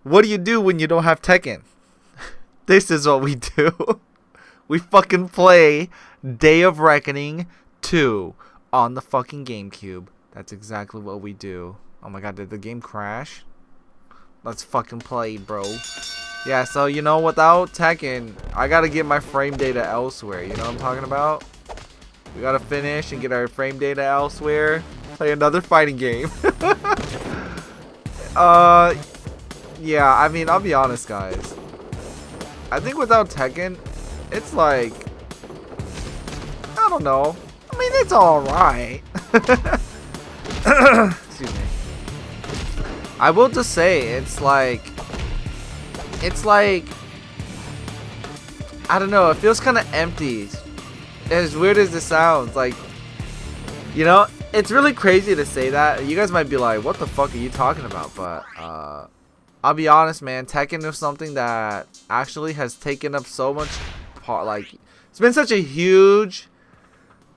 What do you do when you don't have Tekken? This is what we do. We fucking play Day of Reckoning 2 on the fucking GameCube. That's exactly what we do. Oh my god, did the game crash? Let's fucking play, bro. Yeah, so you know, without Tekken, I gotta get my frame data elsewhere. You know what I'm talking about? We gotta finish and get our frame data elsewhere. Play another fighting game. Yeah, I mean, I'll be honest, guys. I think without Tekken, it's like, I don't know. I mean, it's alright. Excuse me. I will just say, it's like, I don't know, it feels kind of empty. As weird as it sounds, like, you know, it's really crazy to say that. You guys might be like, what the fuck are you talking about? But, I'll be honest, man, Tekken is something that actually has taken up so much part, like, it's been such a huge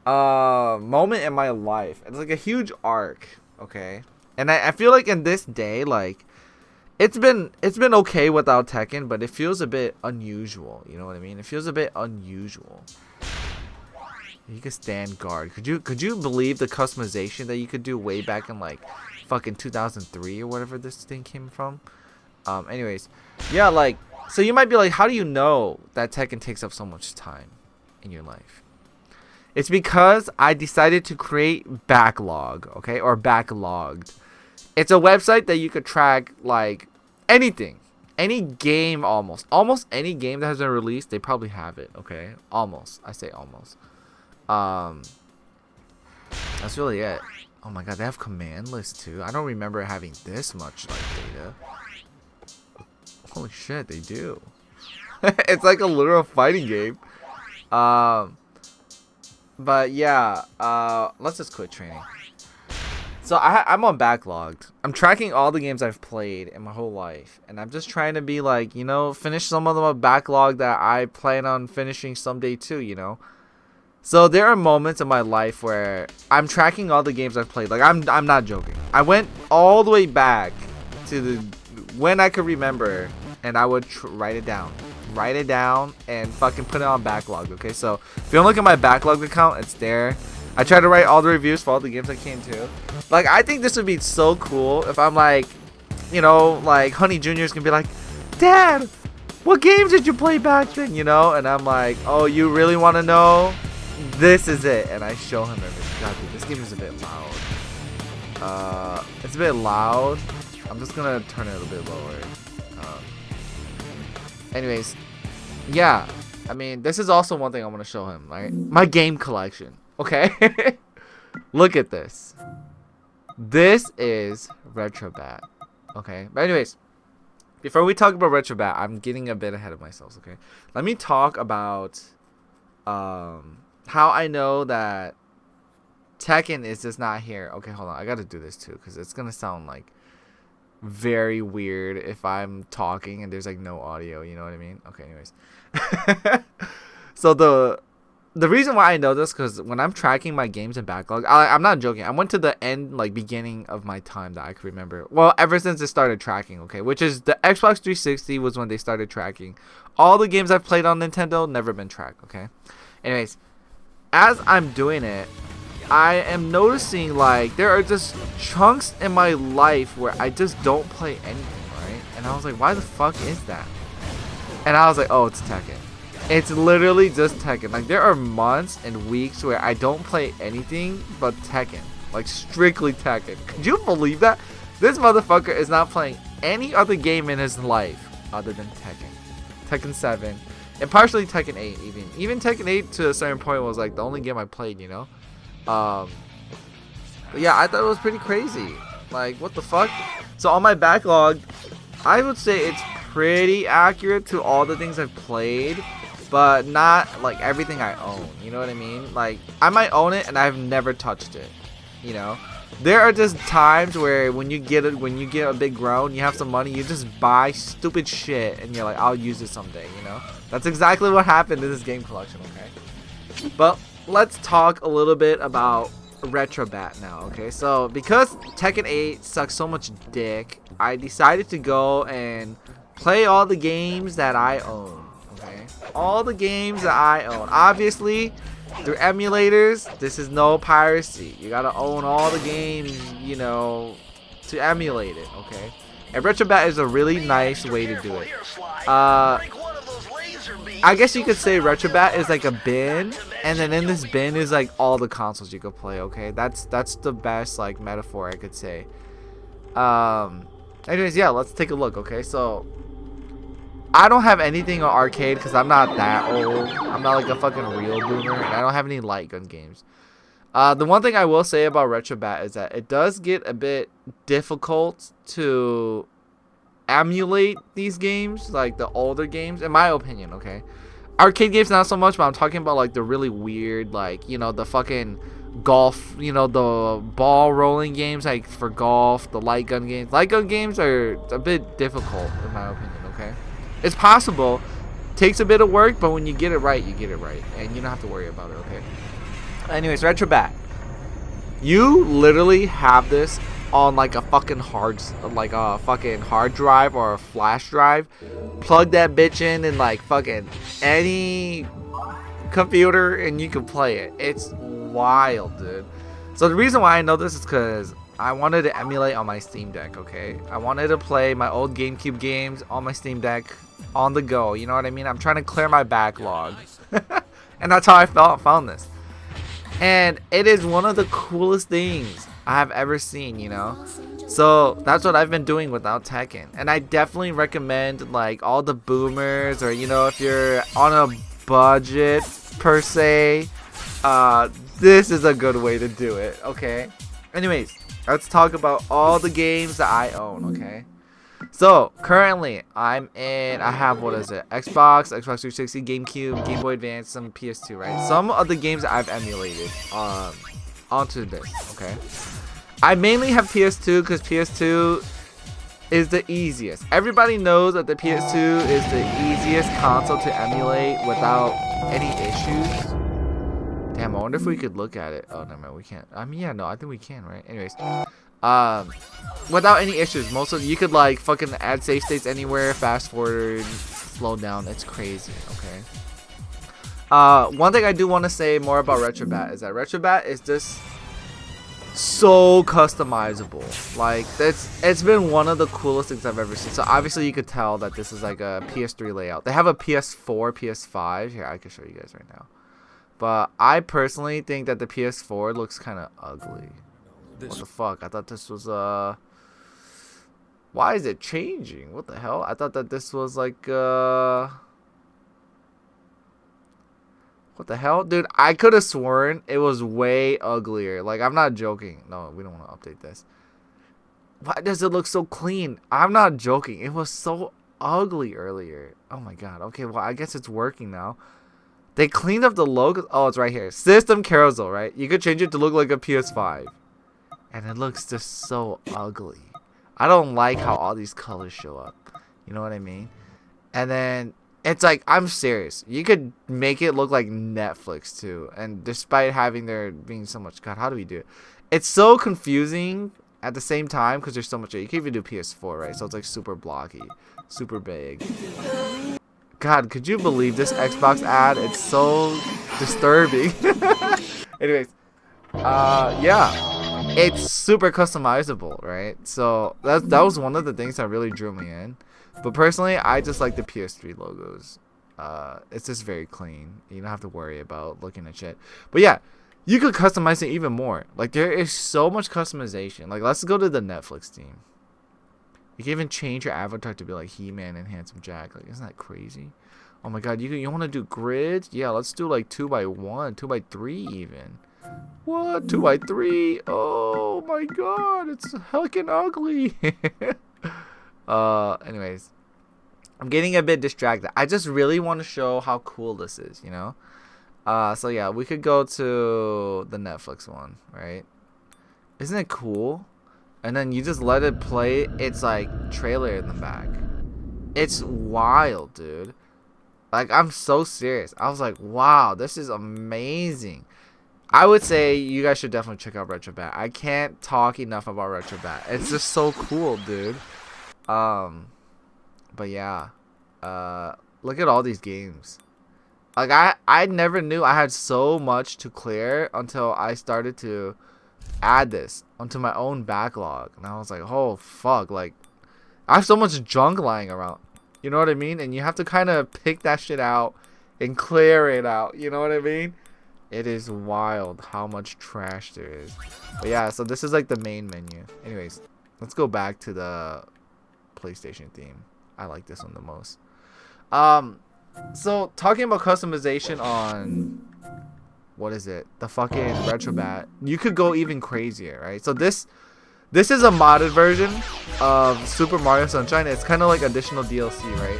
moment in my life. It's like a huge arc, okay? And I feel like in this day, like, it's been okay without Tekken, but it feels a bit unusual, you know what I mean? It feels a bit unusual. You can stand guard. Could you believe the customization that you could do way back in like fucking 2003 or whatever this thing came from? Anyways, yeah, like, so you might be like, how do you know that Tekken takes up so much time in your life? It's because I decided to create Backlog, okay, or Backloggd. It's a website that you could track like anything, any game, almost any game that has been released. They probably have it, okay, almost. I say almost. That's really it. Oh my god, they have command list too. I don't remember having this much like data. Holy shit, they do. It's like a literal fighting game. But yeah, let's just quit training. So I'm on Backloggd. I'm tracking all the games I've played in my whole life, and I'm just trying to be like, you know, finish some of them on Backlog that I plan on finishing someday too, you know. So there are moments in my life where I'm tracking all the games I've played. Like, I'm not joking. I went all the way back to the when I could remember, and I would write it down and fucking put it on Backloggd. Okay, so if you don't look at my Backloggd account, it's there. I try to write all the reviews for all the games I can too. Like, I think this would be so cool if I'm like, you know, like Honey Junior's gonna be like, Dad, what games did you play back then? You know, and I'm like, oh, you really want to know? This is it, and I show him everything. God, dude, this game is a bit loud. It's a bit loud. I'm just gonna turn it a bit lower. Anyways, yeah. I mean, this is also one thing I want to show him, right? My game collection. Okay, look at this. This is Retrobat. Okay, but anyways, before we talk about Retrobat, I'm getting a bit ahead of myself. Okay, let me talk about how I know that Tekken is just not here. Okay, hold on. I gotta do this too, because it's gonna sound like very weird if I'm talking and there's like no audio. You know what I mean? Okay, anyways. So the reason why I know this, because when I'm tracking my games in Backlog, I'm not joking. I went to the end, like, beginning of my time that I could remember. Well, ever since it started tracking, okay? Which is the Xbox 360 was when they started tracking. All the games I've played on Nintendo, never been tracked, okay? Anyways, as I'm doing it, I am noticing, like, there are just chunks in my life where I just don't play anything, right? And I was like, why the fuck is that? And I was like, oh, it's Tekken. It's literally just Tekken. Like, there are months and weeks where I don't play anything but Tekken. Like, strictly Tekken. Could you believe that? This motherfucker is not playing any other game in his life other than Tekken. Tekken 7. And partially Tekken 8 even. Even Tekken 8 to a certain point was like the only game I played, you know? But yeah, I thought it was pretty crazy. Like, what the fuck? So on my backlog, I would say it's pretty accurate to all the things I've played, but not like everything I own. You know what I mean? Like, I might own it and I've never touched it. You know, there are just times where when you get a big grown, you have some money, you just buy stupid shit and you're like, I'll use it someday. You know, that's exactly what happened in this game collection. Okay, but let's talk a little bit about Retrobat now, okay? So, because Tekken 8 sucks so much dick, I decided to go and play all the games that I own, okay? All the games that I own. Obviously, through emulators, this is no piracy. You gotta own all the games, you know, to emulate it, okay? And Retrobat is a really nice way to do it. I guess you could say Retrobat is like a bin, and then in this bin is like all the consoles you could play, okay? That's the best like metaphor I could say. Anyways, yeah, let's take a look, okay? So I don't have anything on arcade because I'm not that old. I'm not like a fucking real boomer, and I don't have any light gun games. The one thing I will say about Retrobat is that it does get a bit difficult to emulate these games, like the older games, in my opinion, okay? Arcade games not so much, but I'm talking about like the really weird, like, you know, the fucking golf, you know, the ball rolling games, like for golf, the light gun games. Light gun games are a bit difficult, in my opinion, okay? It's possible, takes a bit of work, but when you get it right, you get it right, and you don't have to worry about it, okay? Anyways, Retrobat. You literally have this on like a fucking hard drive or a flash drive. Plug that bitch in like fucking any computer and you can play it. It's wild, dude. So the reason why I know this is because I wanted to emulate on my Steam Deck, okay? I wanted to play my old GameCube games on my Steam Deck on the go, you know what I mean? I'm trying to clear my backlog. And that's how I found this. And it is one of the coolest things I have ever seen, you know? So that's what I've been doing without Tekken. And I definitely recommend like all the boomers, or you know, if you're on a budget per se, this is a good way to do it, okay? Anyways, let's talk about all the games that I own, okay? So currently I have, what is it, Xbox 360, GameCube, Game Boy Advance, some PS2, right? Some of the games that I've emulated onto this, okay? I mainly have PS2 because PS2 is the easiest. Everybody knows that the PS2 is the easiest console to emulate without any issues. Damn, I wonder if we could look at it. Oh, no, man, we can't. I mean, yeah, no, I think we can, right? Anyways, without any issues. Most of you could like fucking add save states anywhere, fast forward, slow down. It's crazy, okay? One thing I do want to say more about Retrobat is that Retrobat is just so customizable. Like, it's been one of the coolest things I've ever seen. So obviously you could tell that this is like a PS3 layout. They have a PS4, PS5. Here, I can show you guys right now. But I personally think that the PS4 looks kind of ugly. What the fuck? I thought this was why is it changing? What the hell? I thought that this was like what the hell? Dude, I could have sworn it was way uglier. Like, I'm not joking. No, we don't want to update this. Why does it look so clean? I'm not joking. It was so ugly earlier. Oh my god. Okay, well, I guess it's working now. They cleaned up the logo. Oh, it's right here. System carousel, right? You could change it to look like a PS5. And it looks just so ugly. I don't like how all these colors show up. You know what I mean? And then it's like, I'm serious. You could make it look like Netflix too. And despite having there being so much, God, how do we do it? It's so confusing at the same time because there's so much. You can even do PS4, right? So it's like super blocky, super big. God, could you believe this Xbox ad? It's so disturbing. Anyways, yeah. It's super customizable, right? So that was one of the things that really drew me in. But personally, I just like the PS3 logos. It's just very clean. You don't have to worry about looking at shit. But yeah, you could customize it even more. Like, there is so much customization. Like, let's go to the Netflix team. You can even change your avatar to be like He-Man and Handsome Jack. Like, isn't that crazy? Oh my god, you want to do grids? Yeah, let's do like 2x1, 2x3 even. What? 2x3? Oh my god, it's heckin' ugly. Anyways, I'm getting a bit distracted. I just really want to show how cool this is, you know? So yeah, we could go to the Netflix one, right? Isn't it cool? And then you just let it play. It's like trailer in the back. It's wild, dude. Like, I'm so serious. I was like, wow, this is amazing. I would say you guys should definitely check out Retrobat. I can't talk enough about Retrobat. It's just so cool, dude. But yeah, look at all these games. Like I never knew I had so much to clear until I started to add this onto my own backlog, and I was like, oh fuck, like I have so much junk lying around. You know what I mean? And you have to kind of pick that shit out and clear it out. You know what I mean? It is wild how much trash there is. But yeah, so this is like the main menu. Anyways, let's go back to the PlayStation theme. I like this one the most. So talking about customization on what is it? The fucking Retrobat. You could go even crazier, right? So this is a modded version of Super Mario Sunshine. It's kind of like additional DLC, right?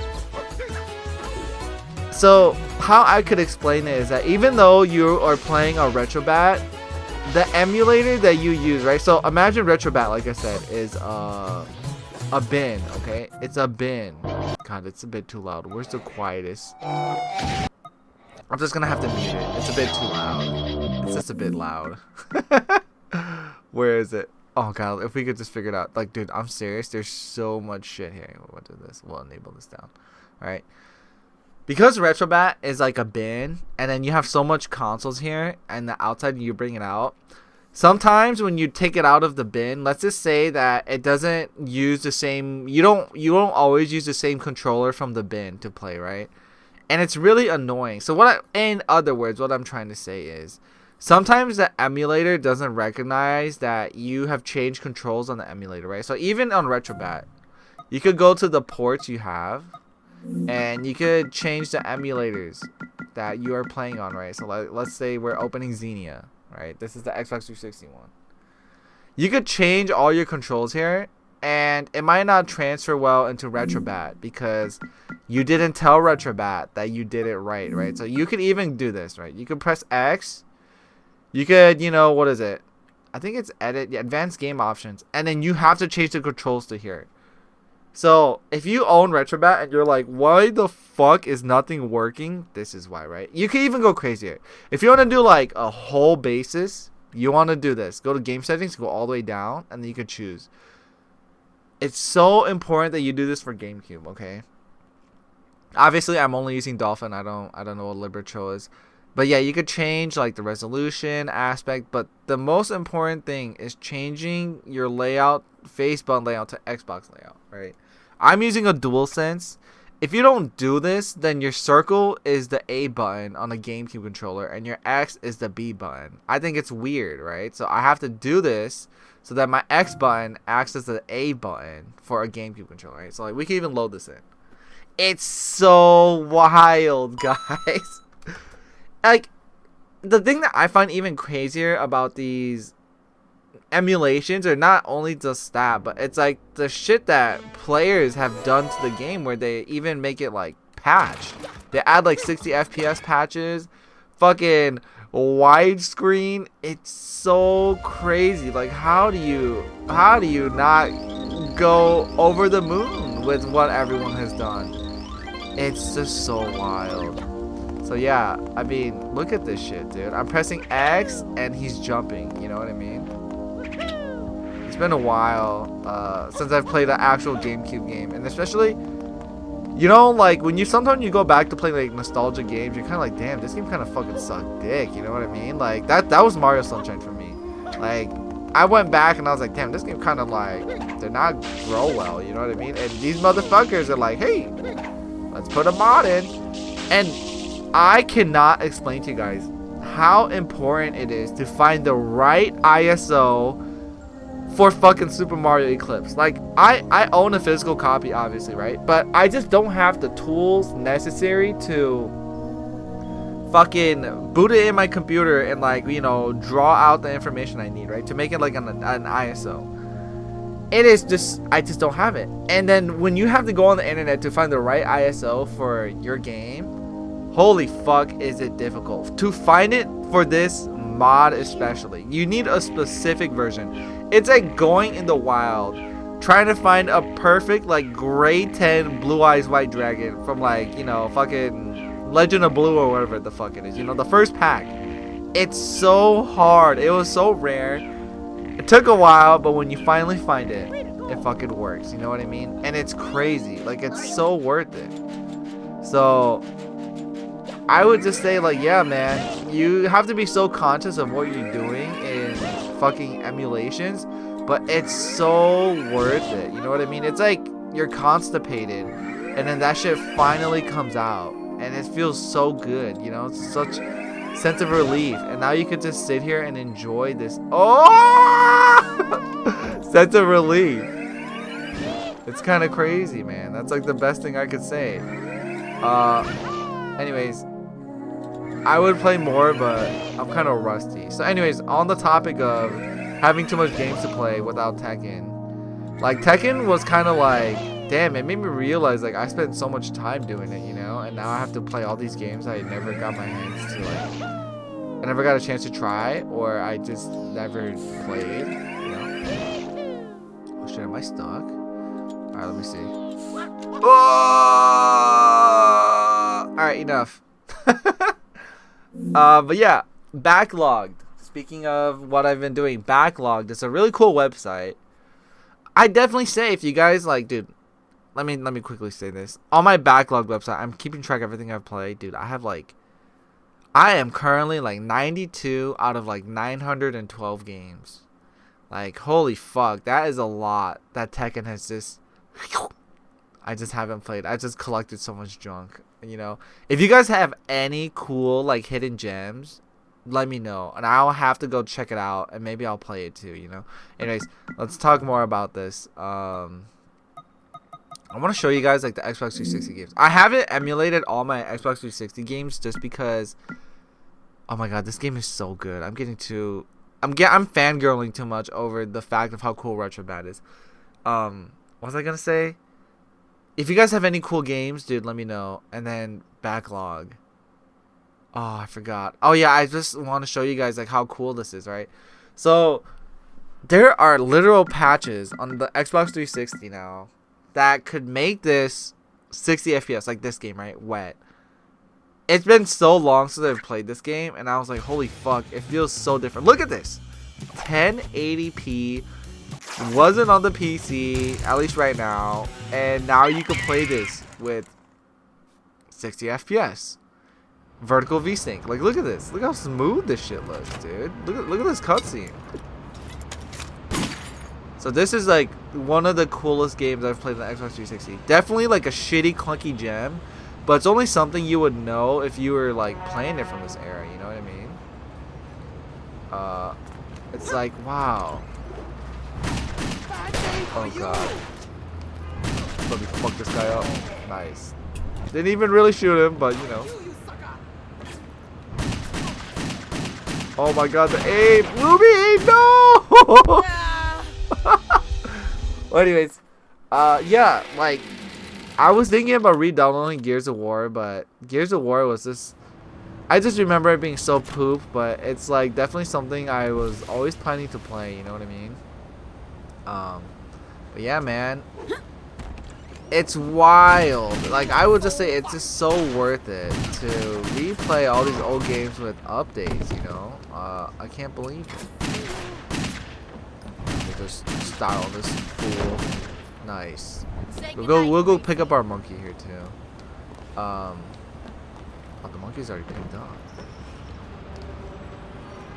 So how I could explain it is that even though you are playing a Retrobat, the emulator that you use, right? So imagine Retrobat, like I said, is a bin, okay? It's a bin. God, it's a bit too loud. Where's the quietest? I'm just gonna have to mute it. It's a bit too loud. It's just a bit loud. Where is it? Oh god, if we could just figure it out. Like, dude, I'm serious. There's so much shit here. We'll do this. We'll enable this down. Alright. Because Retrobat is like a bin, and then you have so much consoles here, and the outside you bring it out. Sometimes when you take it out of the bin, let's just say that it doesn't use the same. You don't always use the same controller from the bin to play, right? And it's really annoying. So in other words, what I'm trying to say is, sometimes the emulator doesn't recognize that you have changed controls on the emulator, right? So even on Retrobat, you could go to the ports you have, and you could change the emulators that you are playing on, right? So let's say we're opening Xenia, right? This is the Xbox 360 one. You could change all your controls here, and it might not transfer well into Retrobat because you didn't tell Retrobat that you did it right? So you could even do this, right? You could press X. You could, what is it? I think it's edit, advanced game options, and then you have to change the controls to here. So if you own Retrobat and you're like, why the fuck is nothing working? This is why, right? You can even go crazier. If you want to do like a whole basis, you want to do this. Go to game settings, go all the way down, and then you can choose. It's so important that you do this for GameCube, okay? Obviously, I'm only using Dolphin. I don't know what Libretro is. But yeah, you could change like the resolution aspect, but the most important thing is changing your layout, face button layout to Xbox layout, right? I'm using a DualSense. If you don't do this, then your circle is the A button on a GameCube controller and your X is the B button. I think it's weird, right? So I have to do this so that my X button acts as the A button for a GameCube controller, right? So like we can even load this in. It's so wild, guys. Like, the thing that I find even crazier about these emulations are not only just that, but it's like the shit that players have done to the game where they even make it like patched. They add like 60 FPS patches, fucking widescreen. It's so crazy. Like, how do you not go over the moon with what everyone has done? It's just so wild. So yeah, I mean, look at this shit, dude. I'm pressing X and he's jumping. You know what I mean? It's been a while since I've played an actual GameCube game, and especially, like when sometimes you go back to play like nostalgia games, you're kind of like, damn, this game kind of fucking sucked dick. You know what I mean? Like that was Mario Sunshine for me. Like I went back and I was like, damn, this game kind of like did not grow well. You know what I mean? And these motherfuckers are like, hey, let's put a mod in, and I cannot explain to you guys how important it is to find the right ISO for fucking Super Mario Eclipse. Like, I own a physical copy, obviously, right? But I just don't have the tools necessary to fucking boot it in my computer and, like, draw out the information I need, right? To make it like an ISO. It is just, I just don't have it. And then when you have to go on the internet to find the right ISO for your game, holy fuck is it difficult. To find it for this mod especially, you need a specific version. It's like going in the wild, trying to find a perfect like grade 10 Blue Eyes White Dragon from like, fucking Legend of Blue or whatever the fuck it is. The first pack. It's so hard. It was so rare. It took a while, but when you finally find it, it fucking works. You know what I mean? And it's crazy. Like, it's so worth it. So, I would just say, like, yeah, man, you have to be so conscious of what you're doing in fucking emulations, but it's so worth it. You know what I mean? It's like you're constipated, and then that shit finally comes out, and it feels so good. You know, it's such sense of relief, and now you could just sit here and enjoy this. Oh, sense of relief. It's kind of crazy, man. That's like the best thing I could say. Anyways, I would play more, but I'm kind of rusty. So anyways, on the topic of having too much games to play without Tekken, like Tekken was kind of like, damn, it made me realize like I spent so much time doing it, you know, and now I have to play all these games I never got my hands to, like, I never got a chance to try, or I just never played, you know. Oh shit, am I stuck? Alright, let me see. Oh! Alright, enough. But yeah, Backloggd. Speaking of what I've been doing, Backloggd is a really cool website. I definitely say if you guys like, dude, let me quickly say this. On my Backloggd website, I'm keeping track of everything I've played, dude. I am currently like 92 out of like 912 games. Like, holy fuck, that is a lot that Tekken has just I just haven't played. I just collected so much junk. You know, if you guys have any cool like hidden gems, let me know, and I'll have to go check it out, and maybe I'll play it too, you know. Anyways, let's talk more about this. I want to show you guys like the Xbox 360 games. I haven't emulated all my Xbox 360 games just because, oh my god, this game is so good. I'm fangirling too much over the fact of how cool Retrobat is. What was I gonna say? If you guys have any cool games, dude, let me know. And then Backloggd. Oh, I forgot. Oh yeah, I just want to show you guys like how cool this is, right? So there are literal patches on the Xbox 360 now that could make this 60 FPS, like this game, right? Wet. It's been so long since I've played this game, and I was like, holy fuck, it feels so different. Look at this. 1080p. Wasn't on the PC, at least right now, and now you can play this with 60 FPS. Vertical VSync. Like, look at this. Look how smooth this shit looks, dude. Look at this cutscene. So this is like one of the coolest games I've played on the Xbox 360. Definitely like a shitty, clunky gem, but it's only something you would know if you were like playing it from this era. You know what I mean? It's like, wow. Oh god. Let me fuck this guy up. Nice. Didn't even really shoot him, but you know. Oh my god, the aim! Ruby, no! Well, anyways, yeah, like, I was thinking about re-downloading Gears of War, but Gears of War was just, I just remember it being so poop, but it's like definitely something I was always planning to play, you know what I mean? But yeah, man, it's wild. Like, I would just say it's just so worth it to replay all these old games with updates, you know? I can't believe it. Let me just style this fool. Nice. We'll go pick up our monkey here too. Oh, the monkey's already picked up.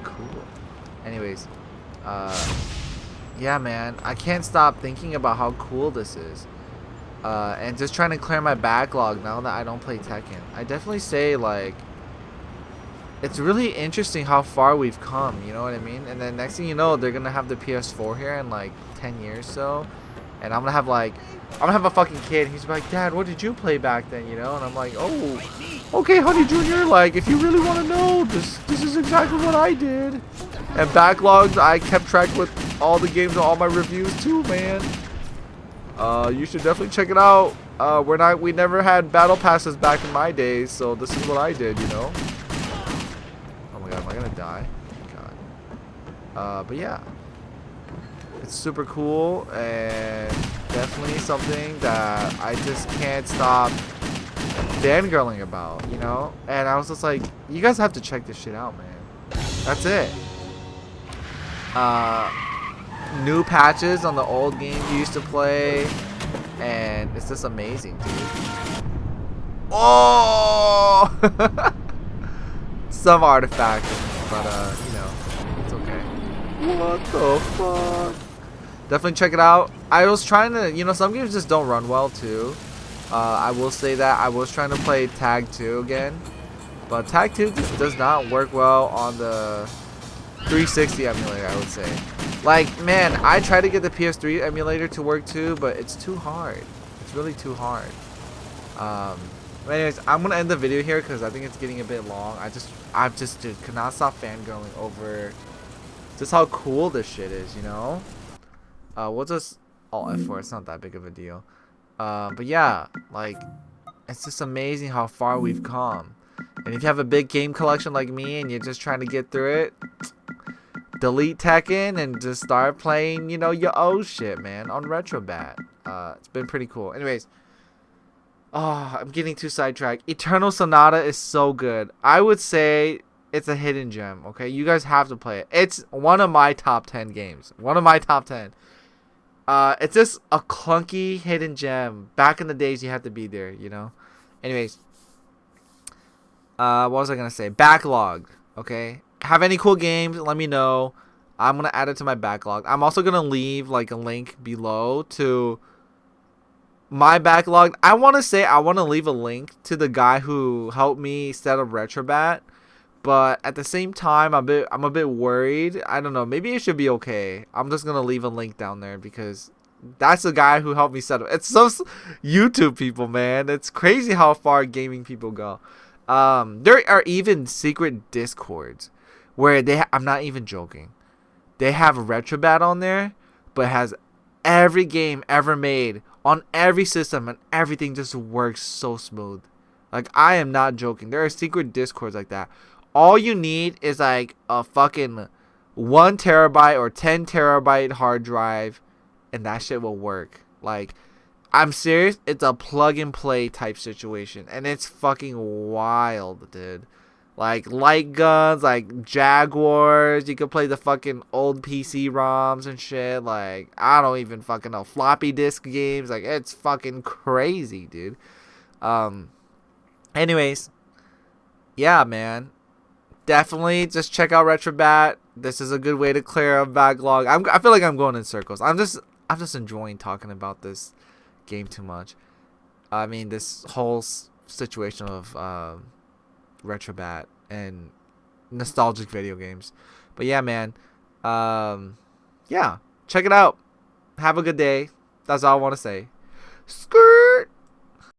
Cool. Anyways, yeah, man, I can't stop thinking about how cool this is. And just trying to clear my backlog now that I don't play Tekken. I definitely say, like, it's really interesting how far we've come, you know what I mean? And then next thing you know, they're gonna have the PS4 here in like 10 years so, and I'm gonna have a fucking kid. He's like, Dad, what did you play back then, you know? And I'm like, oh, okay, honey junior, like, if you really want to know, this is exactly what I did. And Backloggd, I kept track with all the games and all my reviews too, man. You should definitely check it out. We never had battle passes back in my days, so this is what I did, you know? Oh my god, am I gonna die? God. But yeah. It's super cool, and definitely something that I just can't stop fangirling about, you know? And I was just like, you guys have to check this shit out, man. That's it. New patches on the old games you used to play, and it's just amazing, dude. Oh! Some artifact, but you know, it's okay. What the fuck? Definitely check it out. I was trying to, you know, some games just don't run well too. I will say that I was trying to play Tag 2 again, but Tag 2 just does not work well on the 360 emulator, I would say. Like, man, I tried to get the PS3 emulator to work too, but it's too hard. It's really too hard. Anyways, I'm gonna end the video here because I think it's getting a bit long. I just dude, could not stop fangirling over just how cool this shit is, you know? We'll just Alt F4. It's not that big of a deal. But yeah, like, it's just amazing how far we've come. And if you have a big game collection like me and you're just trying to get through it, delete Tekken and just start playing, you know, your old shit, man, on Retrobat. It's been pretty cool. Anyways, I'm getting too sidetracked. Eternal Sonata is so good. I would say it's a hidden gem, okay? You guys have to play it. It's one of my top 10 games. One of my top 10. It's just a clunky hidden gem. Back in the days, you had to be there, you know? Anyways, what was I gonna say? Backloggd, okay? Have any cool games? Let me know. I'm gonna add it to my backlog. I'm also gonna leave like a link below to my backlog. I want to leave a link to the guy who helped me set up Retrobat, but at the same time, I'm a bit worried. I don't know. Maybe it should be okay. I'm just gonna leave a link down there because that's the guy who helped me set up. It's so YouTube people, man. It's crazy how far gaming people go. There are even secret discords where I'm not even joking. They have Retrobat on there, but it has every game ever made on every system, and everything just works so smooth. Like, I am not joking. There are secret discords like that. All you need is like a fucking 1 terabyte or 10 terabyte hard drive, and that shit will work. Like, I'm serious. It's a plug and play type situation, and it's fucking wild, dude. Like light guns, like Jaguars. You can play the fucking old PC ROMs and shit. Like, I don't even fucking know. Floppy disk games. Like, it's fucking crazy, dude. Anyways, yeah, man. Definitely just check out Retrobat. This is a good way to clear a backlog. I feel like I'm going in circles. I'm just enjoying talking about this game too much. I mean, this whole situation of Retrobat and nostalgic video games. But yeah, man. Yeah, check it out. Have a good day. That's all I want to say. Screw.